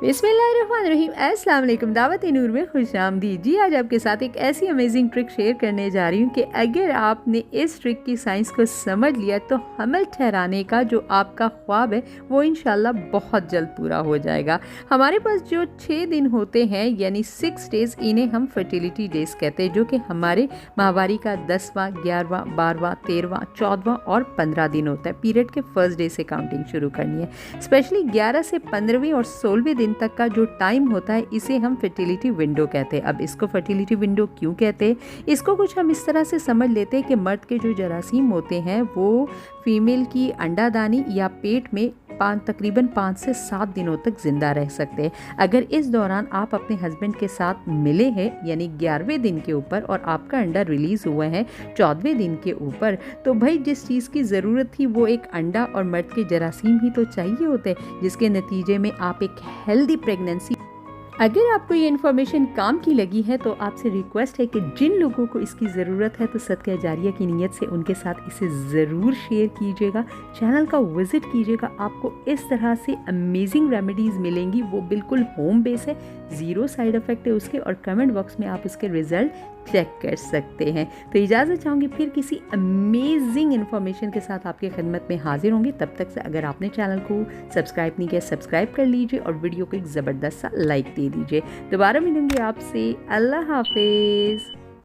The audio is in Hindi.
बिस्मिल्लाहिर्रहमानिर्रहीम। अस्सलाम वालेकुम। दावत नूर में खुशामदीद। जी, आज आपके साथ एक ऐसी अमेजिंग ट्रिक शेयर करने जा रही हूँ कि अगर आपने इस ट्रिक की साइंस को समझ लिया तो हमल ठहराने का जो आपका ख्वाब है वो इंशाल्लाह बहुत जल्द पूरा हो जाएगा। हमारे पास जो 6 दिन होते हैं यानी 6 डेज़, इन्हें हम फर्टिलिटी डेज़ कहते हैं, जो कि हमारे माहवारी का 10वां, 11वां, 12वां, 13वां, 14वां और 15 दिन होता है। पीरियड के फर्स्ट डे से काउंटिंग शुरू करनी है। स्पेशली 11 से 15वें और 16वें दिन तक का जो टाइम होता है इसे हम फर्टिलिटी विंडो कहते हैं। अब इसको फर्टिलिटी विंडो क्यों कहते हैं, इसको कुछ हम इस तरह से समझ लेते हैं कि मर्द के जो जरासीम होते हैं वो फीमेल की अंडादानी या पेट में तकरीबन 5 से 7 दिनों तक ज़िंदा रह सकते हैं। अगर इस दौरान आप अपने हस्बैंड के साथ मिले हैं यानी 11वें दिन के ऊपर और आपका अंडा रिलीज़ हुआ है 14वें दिन के ऊपर, तो भाई जिस चीज़ की ज़रूरत थी वो एक अंडा और मर्द के जरासीम ही तो चाहिए होते, जिसके नतीजे में आप एक हेल्दी प्रेगनेंसी। अगर आपको ये इन्फॉर्मेशन काम की लगी है तो आपसे रिक्वेस्ट है कि जिन लोगों को इसकी ज़रूरत है तो सदका जारिया की नीयत से उनके साथ इसे ज़रूर शेयर कीजिएगा। चैनल का विज़िट कीजिएगा, आपको इस तरह से अमेजिंग रेमेडीज़ मिलेंगी। वो बिल्कुल होम बेस है, ज़ीरो साइड इफ़ेक्ट है उसके, और कमेंट बॉक्स में आप उसके रिज़ल्ट चेक कर सकते हैं। तो इजाज़त चाहूँगी, फिर किसी अमेजिंग इन्फॉर्मेशन के साथ आपकी खिदमत में हाजिर होंगे। तब तक से अगर आपने चैनल को सब्सक्राइब नहीं किया, सब्सक्राइब कर लीजिए और वीडियो को एक ज़बरदस्त सा लाइक दे दीजिए। दोबारा मिलूंगी आपसे। अल्लाह हाफिज़।